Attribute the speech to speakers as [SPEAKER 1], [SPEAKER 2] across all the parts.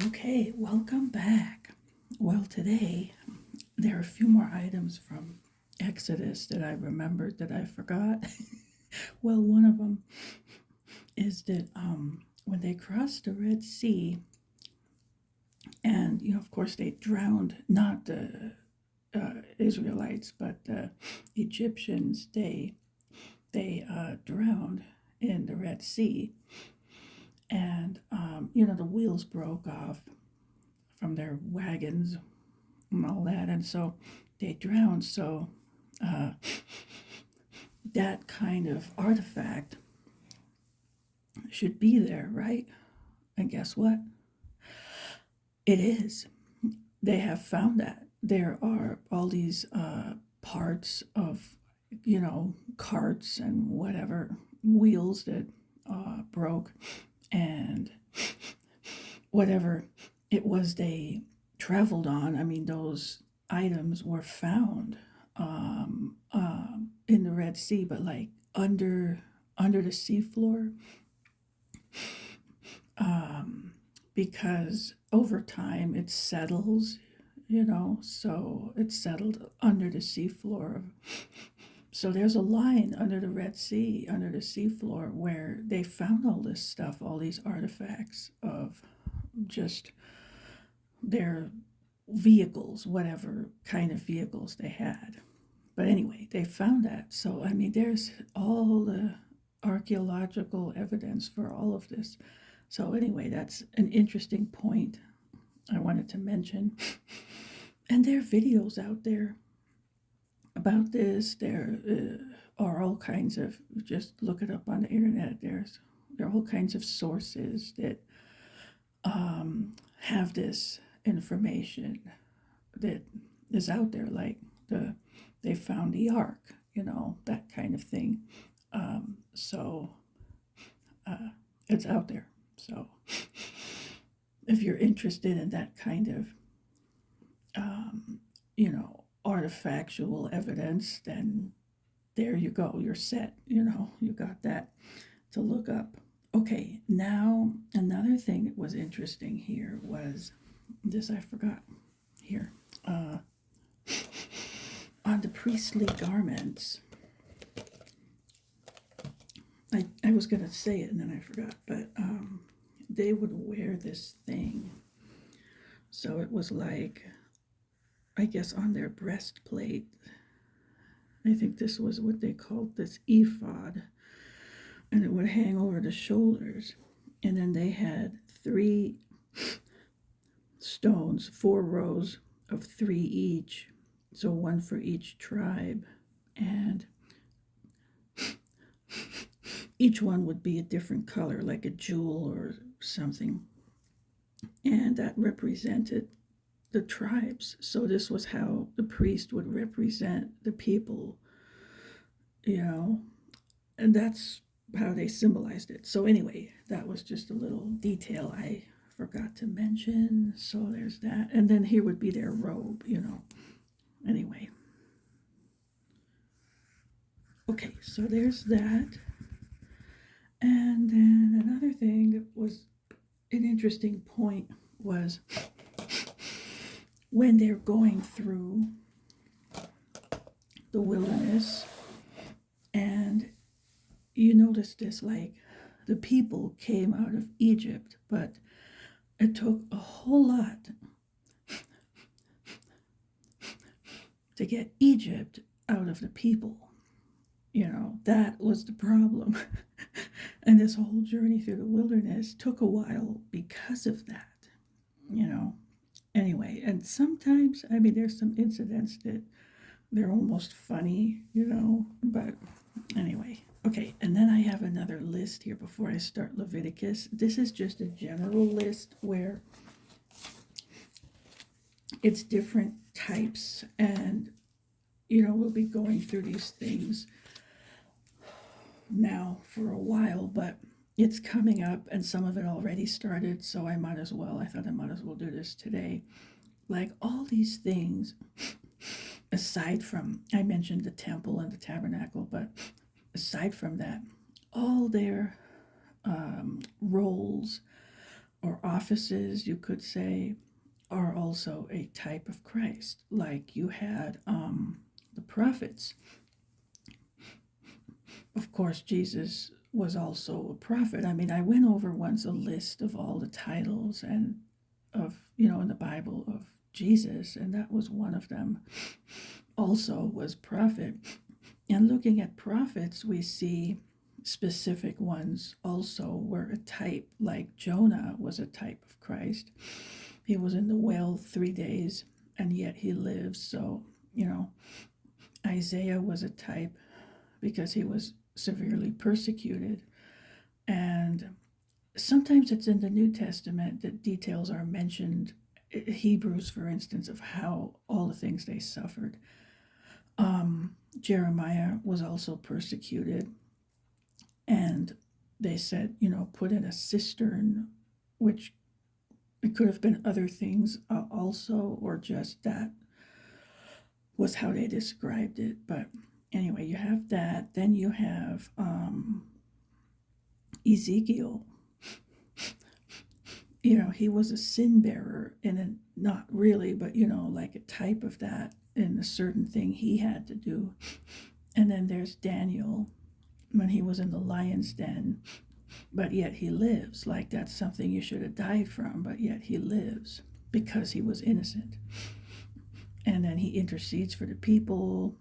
[SPEAKER 1] Okay, welcome back. Well, today there are a few more items from Exodus that I remembered that I forgot. Well, one of them is that when they crossed the Red Sea, and of course, they drowned not the Israelites, but the Egyptians. They drowned in the Red Sea, and the wheels broke off from their wagons and all that, and so they drowned. So uh, that kind of artifact should be there, right? And guess what? It is. They have found that there are all these parts of, carts and whatever wheels that broke, and whatever it was they traveled on. I mean, those items were found in the Red Sea, but like under the seafloor, because over time it settles, so it's settled under the seafloor. So there's a line under the Red Sea, under the seafloor, where they found all this stuff, all these artifacts of just their vehicles, whatever kind of vehicles they had. But anyway, they found that. So, I mean, there's all the archaeological evidence for all of this. So, anyway, that's an interesting point I wanted to mention. And there are videos out there about this. There are all kinds of, just look it up on the internet. There are all kinds of sources that have this information that is out there, like they found the ark, that kind of thing. So it's out there. So if you're interested in that kind of, artifactual evidence, then there you go. You're set. You got that to look up. Okay, now another thing that was interesting here was this. I forgot here. On the priestly garments, I was going to say it and then I forgot, but they would wear this thing. So it was like, I guess, on their breastplate. I think this was what they called this ephod, and it would hang over the shoulders. And then they had 3 stones, 4 rows of 3 each, so one for each tribe, and each one would be a different color, like a jewel or something, and that represented the tribes. So this was how the priest would represent the people, and that's how they symbolized it. So anyway, that was just a little detail I forgot to mention. So there's that. And then here would be their robe. Anyway. Okay, so there's that. And then another thing that was an interesting point was when they're going through the wilderness, and you notice this, like, the people came out of Egypt, but it took a whole lot to get Egypt out of the people. That was the problem. And this whole journey through the wilderness took a while because of that, Anyway, and sometimes, I mean, there's some incidents that they're almost funny, but anyway. Okay, and then I have another list here before I start Leviticus. This is just a general list where it's different types, and we'll be going through these things now for a while, but it's coming up and some of it already started, so I thought I might as well do this today. Like, all these things, aside from, I mentioned the temple and the tabernacle, but aside from that, all their roles or offices, you could say, are also a type of Christ. Like you had the prophets. Of course, Jesus was also a prophet. I mean, I went over once a list of all the titles and of, in the Bible of Jesus, and that was one of them. Also was prophet. And looking at prophets, we see specific ones also were a type, like Jonah was a type of Christ. He was in the well 3 days, and yet he lives. So, Isaiah was a type because he was severely persecuted. And sometimes it's in the New Testament that details are mentioned. Hebrews, for instance, of how all the things they suffered. Jeremiah was also persecuted, and they said, put in a cistern, which it could have been other things also, or just that was how they described it. But anyway, you have that. Then you have Ezekiel. He was a sin bearer, and not really, but like a type of that in a certain thing he had to do. And then there's Daniel when he was in the lion's den, but yet he lives. Like that's something you should have died from, but yet he lives because he was innocent. And then he intercedes for the people,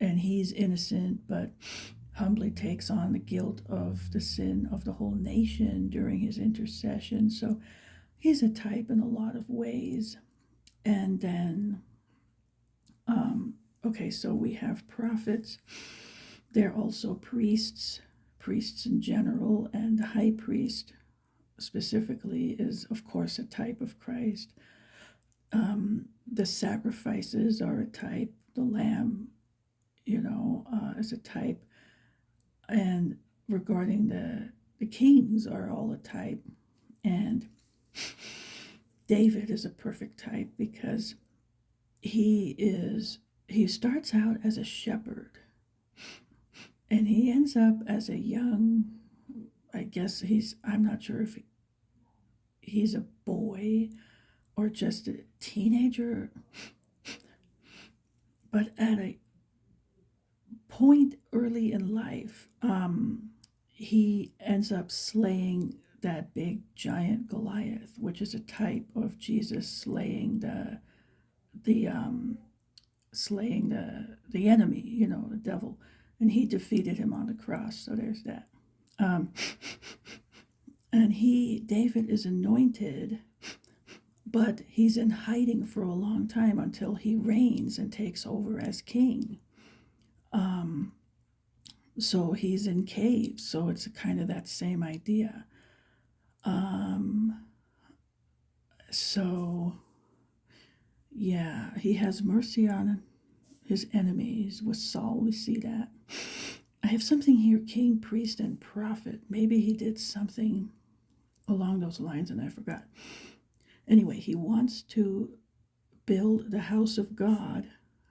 [SPEAKER 1] and he's innocent, but humbly takes on the guilt of the sin of the whole nation during his intercession. So he's a type in a lot of ways. And then, so we have prophets. They're also priests in general, and the high priest specifically is, of course, a type of Christ. The sacrifices are a type. The lamb, is a type. And regarding the kings are all a type. And David is a perfect type because he starts out as a shepherd, and he ends up as a young, I guess I'm not sure if he's a boy or just a teenager, but at a point early in life, he ends up slaying that big giant Goliath, which is a type of Jesus slaying the enemy, the devil, and he defeated him on the cross. So there's that. And David is anointed, but he's in hiding for a long time until he reigns and takes over as king. So he's in caves. So it's kind of that same idea. So yeah, he has mercy on his enemies. With Saul, we see that. I have something here, king, priest, and prophet. Maybe he did something along those lines and I forgot. Anyway, he wants to build the house of God,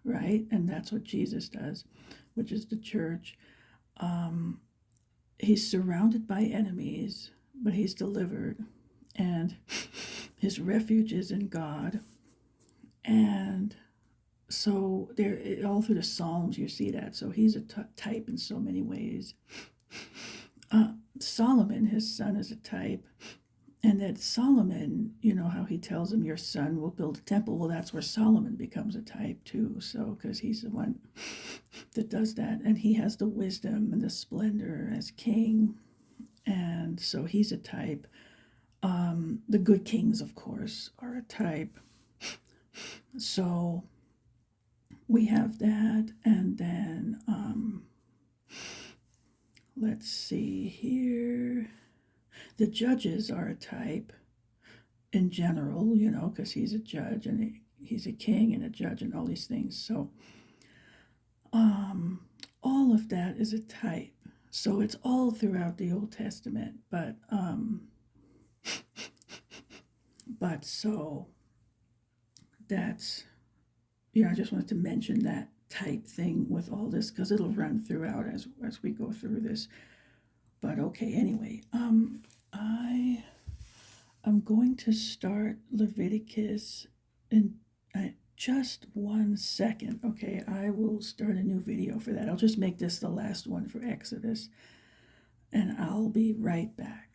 [SPEAKER 1] right? And that's what Jesus does, which is the church. He's surrounded by enemies, but he's delivered, and his refuge is in God. And so there, all through the Psalms, you see that. So he's a type in so many ways. Solomon, his son, is a type. And that Solomon, how he tells him, your son will build a temple. Well, that's where Solomon becomes a type too. So, because he's the one that does that. And he has the wisdom and the splendor as king. And so he's a type. The good kings, of course, are a type. So we have that. And then, let's see here. The judges are a type in general, because he's a judge and he's a king and a judge and all these things. So all of that is a type. So it's all throughout the Old Testament, but so that's, I just wanted to mention that type thing with all this because it'll run throughout as we go through this. But okay, anyway, I am going to start Leviticus in just 1 second. Okay, I will start a new video for that. I'll just make this the last one for Exodus, and I'll be right back.